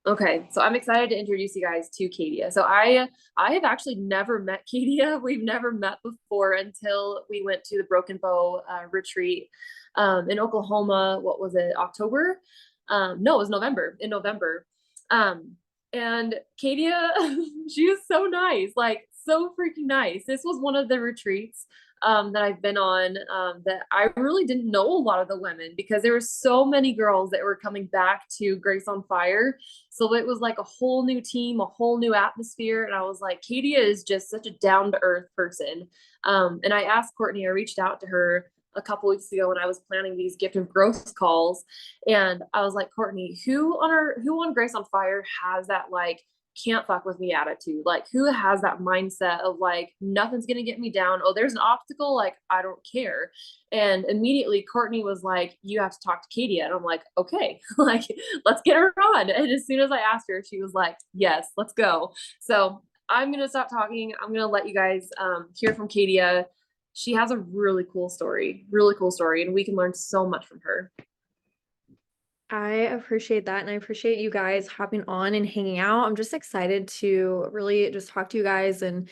Okay, so I'm excited to introduce you guys to Kadia. So I have actually never met Kadia. We've never met before until we went to the Broken Bow retreat in Oklahoma. What was it, October? No, it was November. In November, um, and Kadia, she was so nice, like so freaking nice. This was one of the retreats that I've been on that I really didn't know a lot of the women because there were so many girls that were coming back to Grace on Fire, so it was like a whole new team, a whole new atmosphere. And I was like, Katia is just such a down to earth person. And I asked Courtney, I reached out to her a couple weeks ago when I was planning these gift of growth calls. And I was like, Courtney, who on Grace on Fire has that like can't fuck with me attitude? Like who has that mindset of like nothing's gonna get me down? Oh, there's an obstacle, like I don't care. And immediately Courtney was like, you have to talk to Katie. And I'm like, okay, like let's get her on. And as soon as I asked her, she was like, yes, let's go. So I'm gonna stop talking. I'm gonna let you guys hear from Katia. She has a really cool story, and we can learn so much from her. I appreciate that. And I appreciate you guys hopping on and hanging out. I'm just excited to really just talk to you guys and,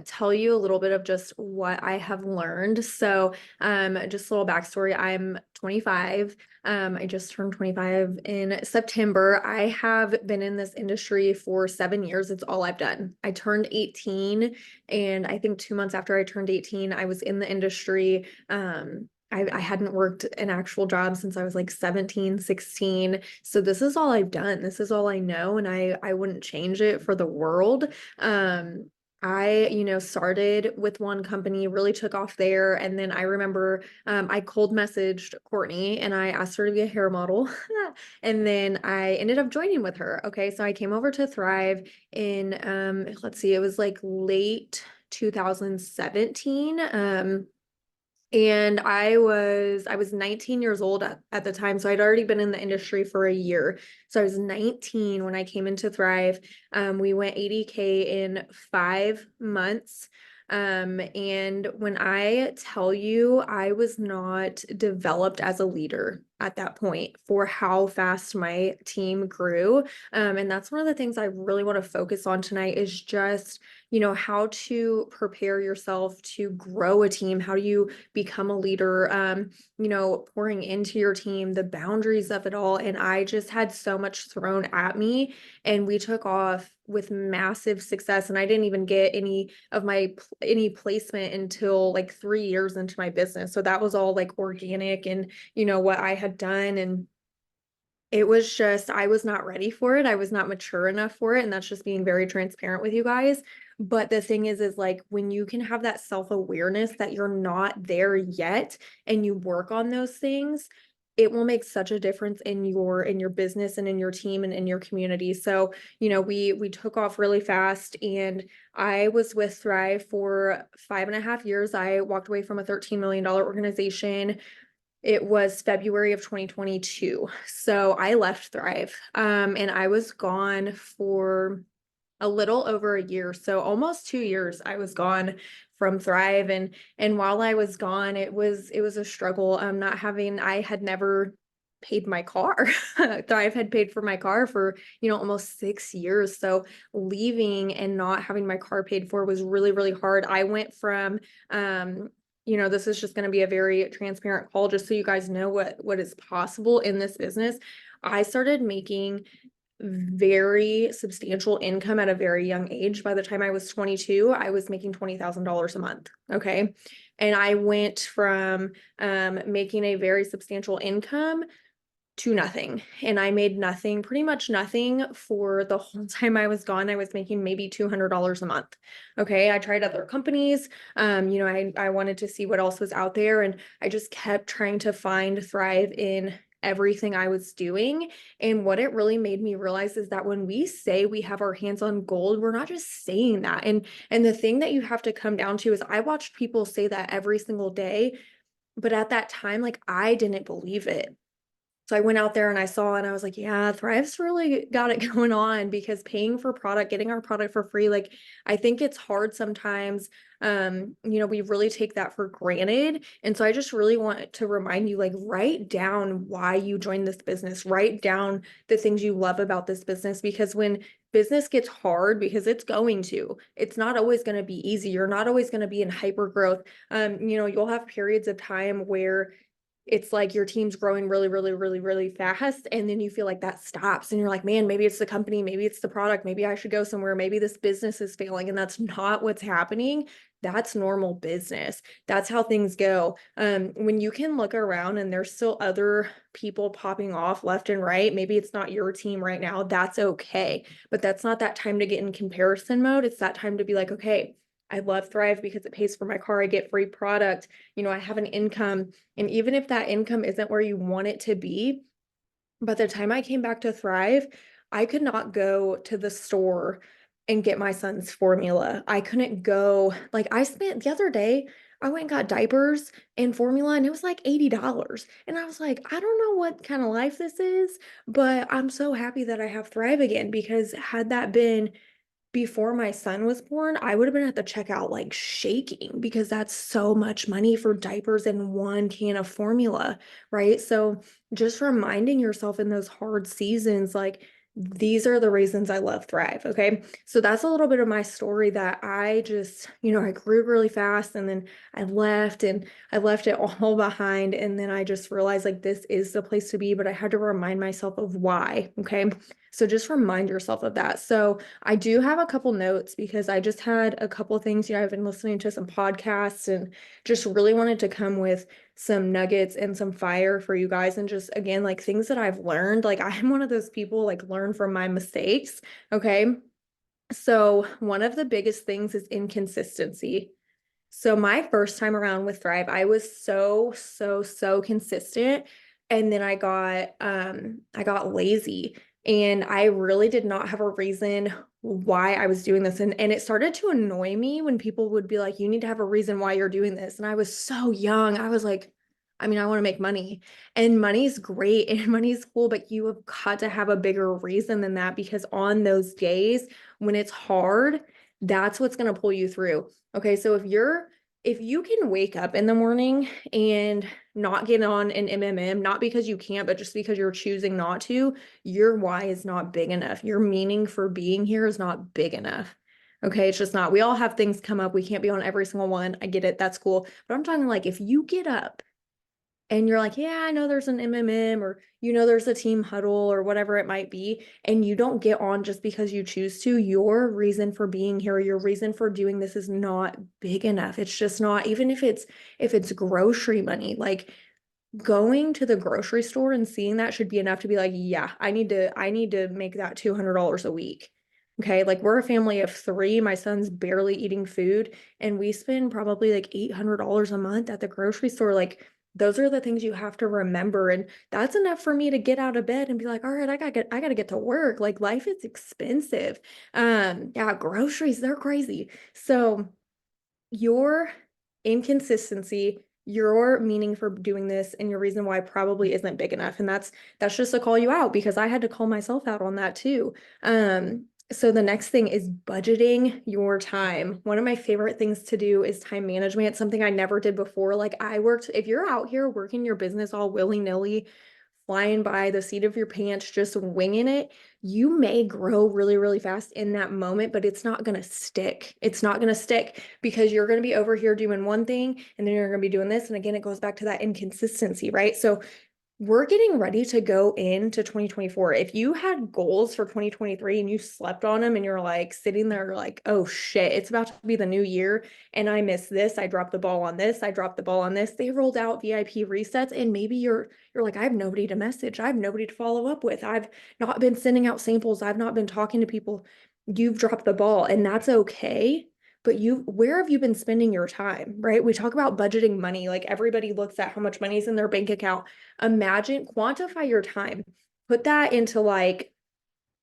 tell you a little bit of just what I have learned. So, just a little backstory. I'm 25. I just turned 25 in September. I have been in this industry for 7 years. It's all I've done. I turned 18, and I think 2 months after I turned 18, I was in the industry. I hadn't worked an actual job since I was like 17, 16. So this is all I've done. This is all I know. And I wouldn't change it for the world. I, started with one company, really took off there. And then I remember I cold messaged Courtney and I asked her to be a hair model. And then I ended up joining with her. Okay. So I came over to Thrive in, let's see, it was like late 2017. And I was 19 years old at the time. So I'd already been in the industry for a year. So I was 19 when I came into Thrive. We went 80K in 5 months. And when I tell you I was not developed as a leader at that point for how fast my team grew. And that's one of the things I really want to focus on tonight is just, how to prepare yourself to grow a team. How do you become a leader, pouring into your team, the boundaries of it all. And I just had so much thrown at me, and we took off with massive success. And I didn't even get any placement until like 3 years into my business. So that was all like organic and, what I had done. And it was just, I was not ready for it. I was not mature enough for it. And that's just being very transparent with you guys. But the thing is like when you can have that self-awareness that you're not there yet and you work on those things, it will make such a difference in your business and in your team and in your community. So, we took off really fast, and I was with Thrive for 5.5 years. I walked away from a $13 million organization. It was February of 2022. So I left Thrive. And I was gone for a little over a year. So almost 2 years I was gone from Thrive. And while I was gone, it was a struggle. Not having I had never paid my car. Thrive had paid for my car for, almost 6 years. So leaving and not having my car paid for was really, really hard. I went from this is just going to be a very transparent call just so you guys know what is possible in this business. I started making very substantial income at a very young age. By the time I was 22, I was making $20,000 a month. Okay. And I went from making a very substantial income to nothing. And I made nothing, pretty much nothing for the whole time I was gone. I was making maybe $200 a month. Okay. I tried other companies. I wanted to see what else was out there. And I just kept trying to find Thrive in everything I was doing. And what it really made me realize is that when we say we have our hands on gold, we're not just saying that. And the thing that you have to come down to is I watched people say that every single day, but at that time, like I didn't believe it. So I went out there and I saw and I was like, yeah, Thrive's really got it going on because paying for product, getting our product for free, like I think it's hard sometimes. We really take that for granted. And so I just really want to remind you, like, write down why you joined this business, write down the things you love about this business, because when business gets hard, because it's not always going to be easy. You're not always going to be in hyper growth. You'll have periods of time where it's like your team's growing really, really, really, really fast. And then you feel like that stops and you're like, man, maybe it's the company, maybe it's the product, maybe I should go somewhere, maybe this business is failing. And that's not what's happening. That's normal business. That's how things go. When you can look around and there's still other people popping off left and right, maybe it's not your team right now, that's okay. But that's not that time to get in comparison mode. It's that time to be like, okay, I love Thrive because it pays for my car. I get free product. I have an income. And even if that income isn't where you want it to be, by the time I came back to Thrive, I could not go to the store and get my son's formula. I couldn't go, like, I spent the other day, I went and got diapers and formula, and it was like $80. And I was like, I don't know what kind of life this is, but I'm so happy that I have Thrive again, because had that been before my son was born, I would have been at the checkout like shaking, because that's so much money for diapers and one can of formula, right? So just reminding yourself in those hard seasons, like, these are the reasons I love Thrive. Okay. So that's a little bit of my story, that I just, I grew really fast and then I left it all behind. And then I just realized, like, this is the place to be, but I had to remind myself of why. Okay. So just remind yourself of that. So I do have a couple notes, because I just had a couple things. I've been listening to some podcasts and just really wanted to come with some nuggets and some fire for you guys. And just, again, like, things that I've learned. Like, I'm one of those people, like, learn from my mistakes. Okay. So one of the biggest things is inconsistency. So my first time around with Thrive, I was so, so, so consistent. And then I got lazy, and I really did not have a reason why I was doing this. And it started to annoy me when people would be like, you need to have a reason why you're doing this. And I was so young. I was like, I want to make money, and money's great and money's cool, but you have got to have a bigger reason than that, because on those days when it's hard, that's what's going to pull you through. Okay, so if you can wake up in the morning and not get on an MMM, not because you can't, but just because you're choosing not to, your why is not big enough. Your meaning for being here is not big enough. Okay, it's just not. We all have things come up. We can't be on every single one. I get it. That's cool. But I'm talking, like, if you get up and you're like, yeah, I know there's an MMM, or there's a team huddle or whatever it might be, and you don't get on just because you choose to, your reason for being here, your reason for doing this is not big enough. It's just not. Even if it's grocery money, like, going to the grocery store and seeing that should be enough to be like, yeah, I need to make that $200 a week. Okay, like, we're a family of three. My son's barely eating food, and we spend probably like $800 a month at the grocery store. Like, those are the things you have to remember, and that's enough for me to get out of bed and be like, all right, I gotta get to work. Like, life is expensive. Yeah, groceries, they're crazy. So your inconsistency, your meaning for doing this, and your reason why probably isn't big enough. And that's just to call you out, because I had to call myself out on that too. So the next thing is budgeting your time. One of my favorite things to do is time management. It's something I never did before. Like, if you're out here working your business all willy-nilly, flying by the seat of your pants, just winging it, you may grow really, really fast in that moment, but it's not going to stick. It's not going to stick, because you're going to be over here doing one thing, and then you're going to be doing this. And again, it goes back to that inconsistency, right? So we're getting ready to go into 2024. If you had goals for 2023 and you slept on them, and you're like sitting there like, oh shit, it's about to be the new year and I missed this, I dropped the ball on this, I dropped the ball on this. They rolled out VIP resets, and maybe you're like, I have nobody to message. I have nobody to follow up with. I've not been sending out samples. I've not been talking to people. You've dropped the ball, and that's okay. But where have you been spending your time, right? We talk about budgeting money. Like, everybody looks at how much money is in their bank account. Imagine, quantify your time. Put that into like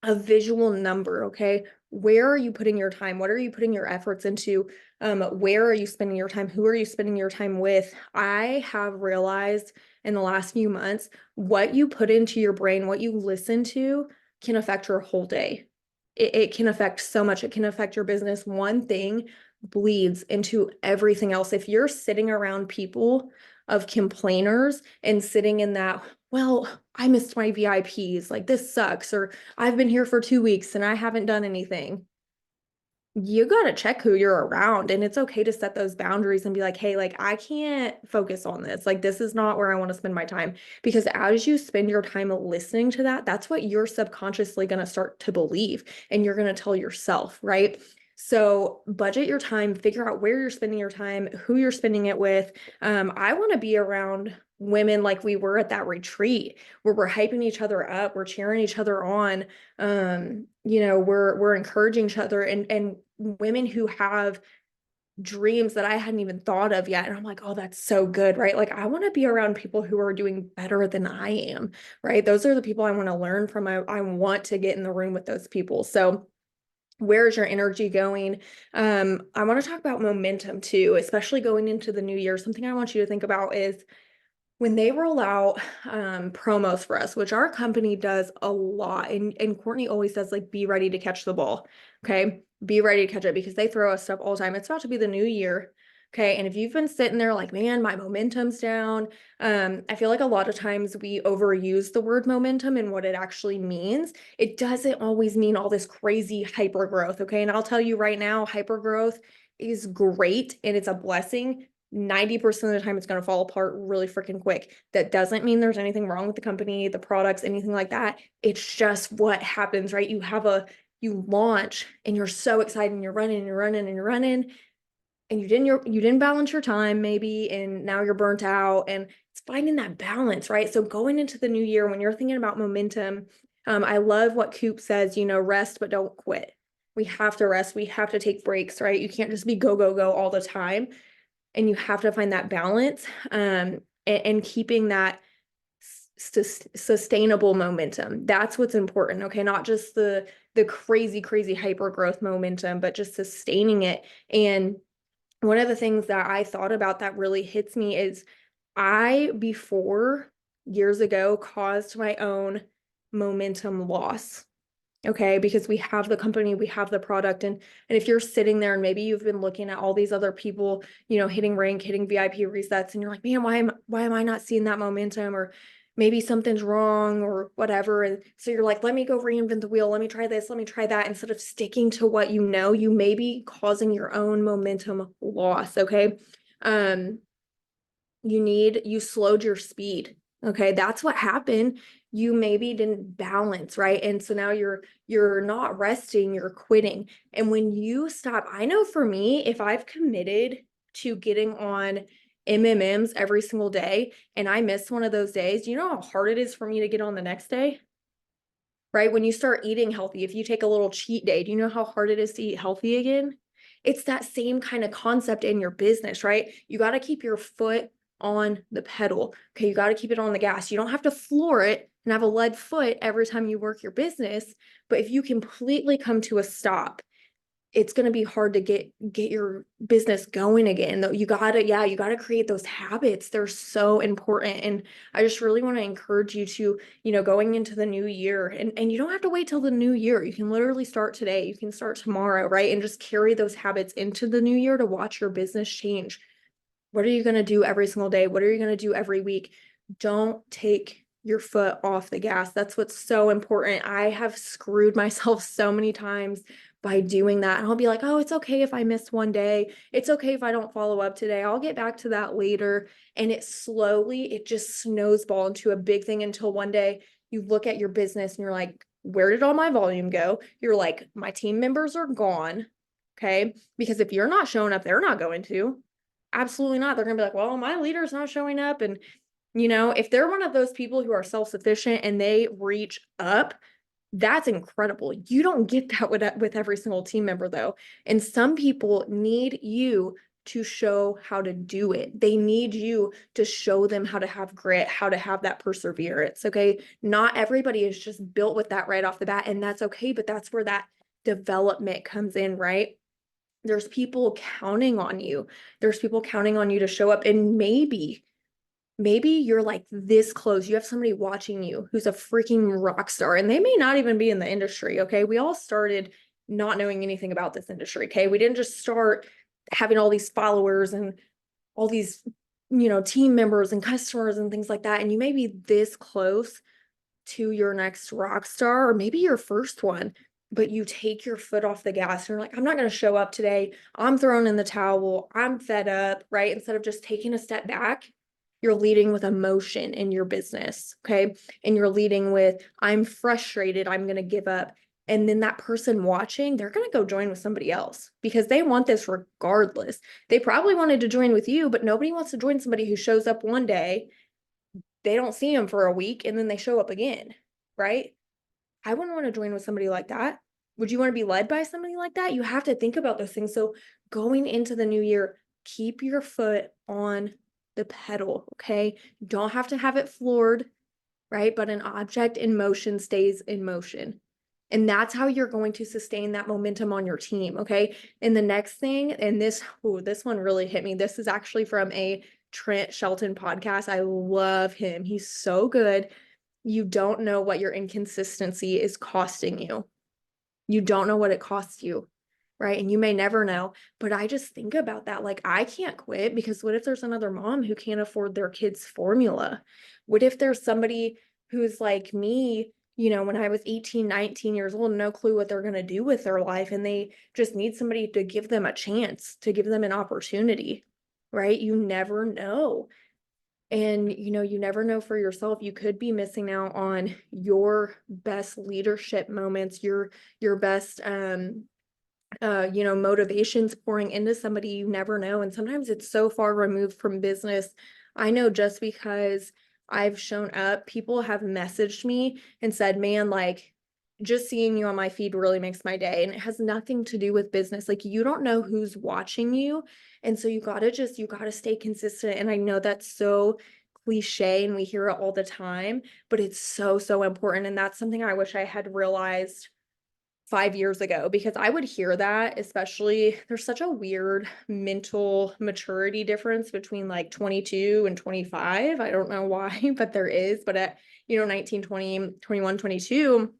a visual number, okay? where are you putting your time? What are you putting your efforts into? Where are you spending your time? Who are you spending your time with? I have realized in the last few months, what you put into your brain, what you listen to can affect your whole day. It can affect so much. It can affect your business. One thing bleeds into everything else. If you're sitting around people of complainers and sitting in that, well, I missed my VIPs, like this sucks, or I've been here for 2 weeks and I haven't done anything. You got to check who you're around, and it's okay to set those boundaries and be like, hey, like I can't focus on this. Like this is not where I want to spend my time. Because as you spend your time listening to that, that's what you're subconsciously going to start to believe, and you're going to tell yourself, right? So budget your time, figure out where you're spending your time, who you're spending it with. I want to be around women like we were at that retreat, where we're hyping each other up, we're cheering each other on. We're encouraging each other, and women who have dreams that I hadn't even thought of yet. And I'm like, oh, that's so good, right? Like I want to be around people who are doing better than I am, right? Those are the people I want to learn from. I want to get in the room with those people. So where's your energy going? I want to talk about momentum too, especially going into the new year. Something I want you to think about is when they roll out promos for us, which our company does a lot, and Courtney always says, like, be ready to catch the ball. Okay. Be ready to catch it, because they throw us stuff all the time. It's about to be the new year. Okay. And if you've been sitting there like, man, my momentum's down, I feel like a lot of times we overuse the word momentum and what it actually means. It doesn't always mean all this crazy hyper growth. Okay. And I'll tell you right now, hyper growth is great and it's a blessing. 90% of the time it's going to fall apart really freaking quick. That doesn't mean there's anything wrong with the company, the products, anything like that. It's just what happens, right? You launch and you're so excited and you're running and you're running and you're running, and you didn't balance your time maybe, and now you're burnt out, and it's finding that balance, right? So going into the new year, when you're thinking about momentum, I love what Coop says, rest, but don't quit. We have to rest. We have to take breaks, right? You can't just be go, go, go all the time, and you have to find that balance, and keeping that sustainable momentum. That's what's important. Okay. Not just the crazy hyper growth momentum, but just sustaining it. And one of the things that I thought about that really hits me is before years ago, caused my own momentum loss. Okay, because we have the company, we have the product, and if you're sitting there and maybe you've been looking at all these other people, hitting rank, hitting VIP resets, and you're like, man, why am I not seeing that momentum? Or maybe something's wrong or whatever. And so you're like, let me go reinvent the wheel, let me try this, let me try that. Instead of sticking to what you may be causing your own momentum loss. Okay. You slowed your speed. Okay. That's what happened. You maybe didn't balance, right? And so now you're not resting, you're quitting. And when you stop, I know for me, if I've committed to getting on MMMs every single day and I miss one of those days, you know how hard it is for me to get on the next day? Right? When you start eating healthy, if you take a little cheat day, do you know how hard it is to eat healthy again? It's that same kind of concept in your business, right? You got to keep your foot on the pedal. Okay. You got to keep it on the gas. You don't have to floor it and have a lead foot every time you work your business. But if you completely come to a stop, it's going to be hard to get your business going again. Though you gotta create those habits. They're so important. And I just really want to encourage you to, going into the new year, and you don't have to wait till the new year. You can literally start today. You can start tomorrow, right? And just carry those habits into the new year to watch your business change. What are you going to do every single day? What are you going to do every week? Don't take your foot off the gas. That's what's so important. I have screwed myself so many times by doing that. And I'll be like, oh, it's okay if I miss one day. It's okay if I don't follow up today. I'll get back to that later. And it just snowballs into a big thing until one day you look at your business and you're like, where did all my volume go? You're like, my team members are gone. Okay. Because if you're not showing up, they're not going to. Absolutely not. They're going to be like, well, my leader's not showing up. And, if they're one of those people who are self-sufficient and they reach up, that's incredible. You don't get that with every single team member, though. And some people need you to show how to do it. They need you to show them how to have grit, how to have that perseverance. Okay. Not everybody is just built with that right off the bat. And that's okay. But that's where that development comes in, right? There's people counting on you. There's people counting on you to show up. And maybe you're like this close. You have somebody watching you who's a freaking rock star, and they may not even be in the industry. Okay. We all started not knowing anything about this industry. Okay. We didn't just start having all these followers and all these, team members and customers and things like that. And you may be this close to your next rock star, or maybe your first one, but you take your foot off the gas and you're like, I'm not going to show up today. I'm throwing in the towel. I'm fed up, right? Instead of just taking a step back, you're leading with emotion in your business. Okay. And you're leading with, I'm frustrated. I'm going to give up. And then that person watching, they're going to go join with somebody else because they want this regardless. They probably wanted to join with you, but nobody wants to join somebody who shows up one day, they don't see them for a week, and then they show up again, right? I wouldn't want to join with somebody like that. Would you want to be led by somebody like that? You have to think about those things. So going into the new year, keep your foot on the pedal, okay? You don't have to have it floored, right? But an object in motion stays in motion. And that's how you're going to sustain that momentum on your team, okay? And the next thing, and this one really hit me. This is actually from a Trent Shelton podcast. I love him. He's so good. You don't know what your inconsistency is costing you. You don't know what it costs you, right? And you may never know, but I just think about that. Like, I can't quit because what if there's another mom who can't afford their kids' formula? What if there's somebody who's like me, when I was 18, 19 years old, no clue what they're going to do with their life, and they just need somebody to give them a chance, to give them an opportunity, right? You never know. And, you never know for yourself. You could be missing out on your best leadership moments, your best, motivations pouring into somebody. You never know. And sometimes it's so far removed from business. I know just because I've shown up, people have messaged me and said, man, like, just seeing you on my feed really makes my day. And it has nothing to do with business. Like, you don't know who's watching you. And so you got to stay consistent. And I know that's so cliche and we hear it all the time, but it's so, so important. And that's something I wish I had realized 5 years ago, because I would hear that, especially there's such a weird mental maturity difference between like 22 and 25. I don't know why, but there is. But at, 19, 20, 21, 22,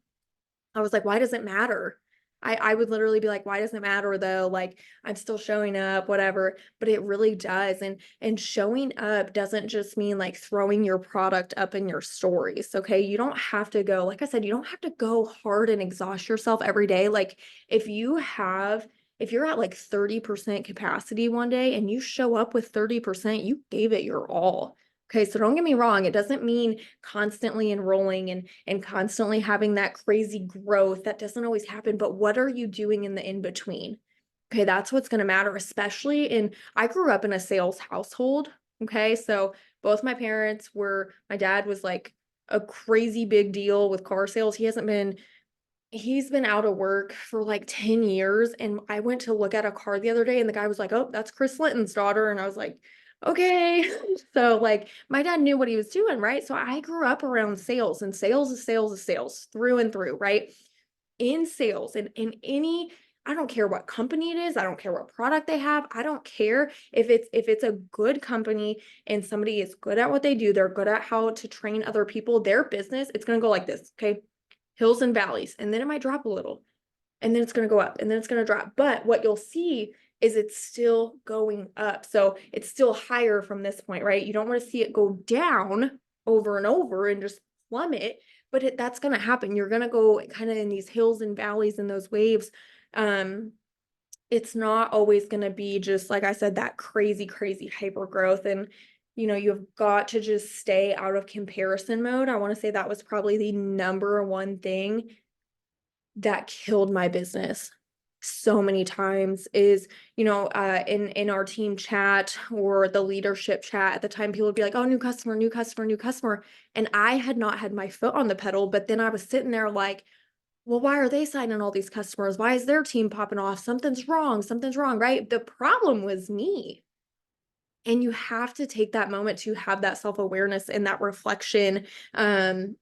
I was like, why does it matter? I would literally be like, why doesn't it matter though? Like, I'm still showing up, whatever, but it really does. And showing up doesn't just mean like throwing your product up in your stories. Okay. You don't have to go, like I said, you don't have to go hard and exhaust yourself every day. Like, if you're at like 30% capacity one day and you show up with 30%, you gave it your all. Okay, so don't get me wrong. It doesn't mean constantly enrolling and constantly having that crazy growth. That doesn't always happen. But what are you doing in the in between? Okay, that's what's going to matter, especially I grew up in a sales household. Okay, so both my my dad was like a crazy big deal with car sales. He's been out of work for like 10 years. And I went to look at a car the other day and the guy was like, oh, that's Chris Linton's daughter. And I was like, okay. So like my dad knew what he was doing, right? So I grew up around sales, and sales is sales through and through, right? In sales and in any, I don't care what company it is. I don't care what product they have. I don't care if it's a good company and somebody is good at what they do. They're good at how to train other people. Their business, it's going to go like this. Okay. Hills and valleys. And then it might drop a little, and then it's going to go up, and then it's going to drop. But what you'll see is it's still going up. So it's still higher from this point, right? You don't want to see it go down over and over and just plummet, but that's going to happen. You're going to go kind of in these hills and valleys and those waves. It's not always going to be just, like I said, that crazy, crazy hyper growth. And, you've got to just stay out of comparison mode. I want to say that was probably the number one thing that killed my business so many times is, in our team chat or the leadership chat at the time, people would be like, oh, new customer, new customer, new customer. And I had not had my foot on the pedal, but then I was sitting there like, well, why are they signing all these customers? Why is their team popping off? Something's wrong, right? The problem was me. And you have to take that moment to have that self-awareness and that reflection, and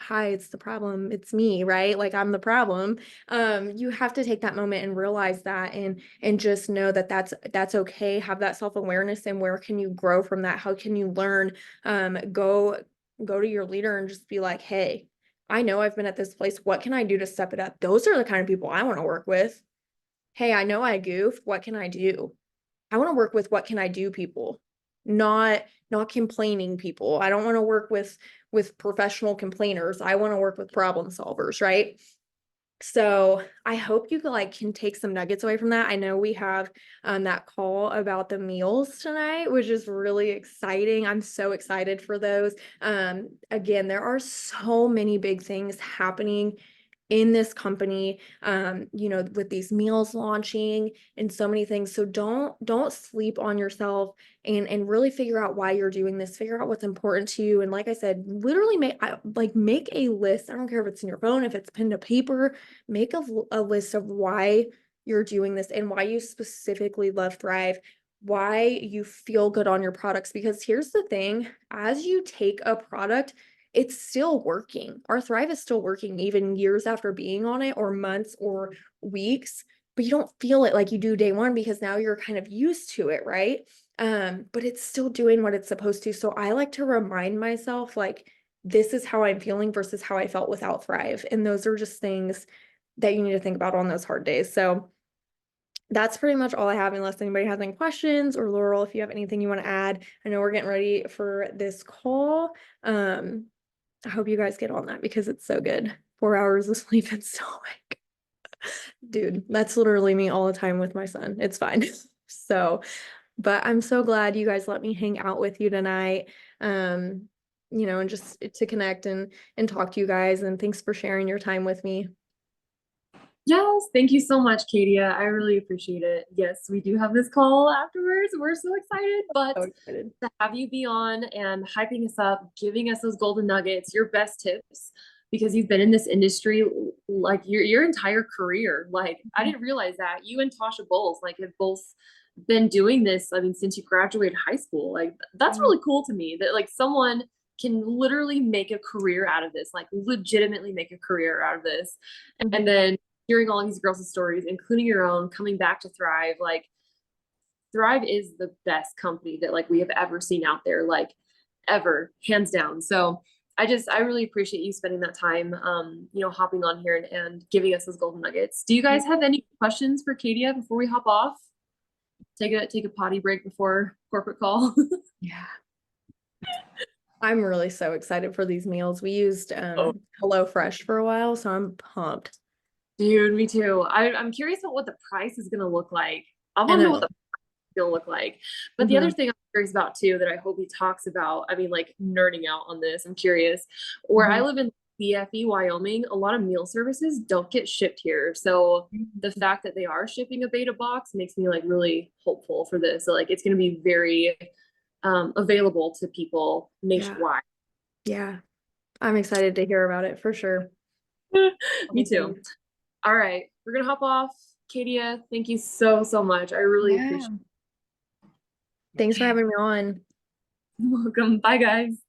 hi, it's the problem. It's me, right? Like I'm the problem. You have to take that moment and realize that and just know that that's okay. Have that self-awareness and where can you grow from that? How can you learn? Go to your leader and just be like, "Hey, I know I've been at this place. What can I do to step it up?" Those are the kind of people I want to work with. Hey, I know I goofed. What can I do? I want to work with what can I do people, not complaining people. I don't want to work with professional complainers. I want to work with problem solvers, right? So I hope you like can take some nuggets away from that. I know we have that call about the meals tonight, which is really exciting. I'm so excited for those. Again, there are so many big things happening in this company, with these meals launching and so many things. So don't sleep on yourself and really figure out why you're doing this. Figure out what's important to you. And like I said, literally make a list. I don't care if it's in your phone, if it's pen to paper, make a list of why you're doing this and why you specifically love Thrive, why you feel good on your products. Because here's the thing, as you take a product, it's still working. Our Thrive is still working even years after being on it, or months or weeks, but you don't feel it like you do day one because now you're kind of used to it, right? But it's still doing what it's supposed to. So I like to remind myself, like, this is how I'm feeling versus how I felt without Thrive. And those are just things that you need to think about on those hard days. So that's pretty much all I have, unless anybody has any questions, or Laurel, if you have anything you want to add. I know we're getting ready for this call. I hope you guys get on that because it's so good. 4 hours of sleep and so like, dude, that's literally me all the time with my son. It's fine. So, but I'm so glad you guys let me hang out with you tonight. And just to connect and talk to you guys. And thanks for sharing your time with me. Yes, thank you so much, Katia. I really appreciate it. Yes, we do have this call afterwards. We're so excited, but So excited. to have you be on and hyping us up, giving us those golden nuggets, your best tips, because you've been in this industry like your entire career. Like I didn't realize that you and Tasha Bowles like have both been doing this. I mean, since you graduated high school, like that's really cool to me that like someone can literally make a career out of this, like legitimately make a career out of this. And then hearing all these girls' stories, including your own, coming back to Thrive, like Thrive is the best company that like we have ever seen out there, like ever, hands down. So I really appreciate you spending that time, hopping on here and giving us those golden nuggets. Do you guys have any questions for Katia before we hop off? Take a potty break before corporate call. Yeah. I'm really so excited for these meals. We used HelloFresh for a while, so I'm pumped. Dude, me too. I'm curious about what the price is gonna look like. I I want to know what know. the gonna look like. But the other thing I'm curious about too, that I hope he talks about, I mean, like nerding out on this, I'm curious. Where I live in BFE, Wyoming, a lot of meal services don't get shipped here. So the fact that they are shipping a beta box makes me like really hopeful for this. So like it's gonna be very available to people Yeah. nationwide. Yeah. I'm excited to hear about it for sure. Me too. All right, we're gonna hop off. Katia, thank you so, so much. I really Yeah. appreciate Thanks for having me on. it. Welcome. Bye, guys.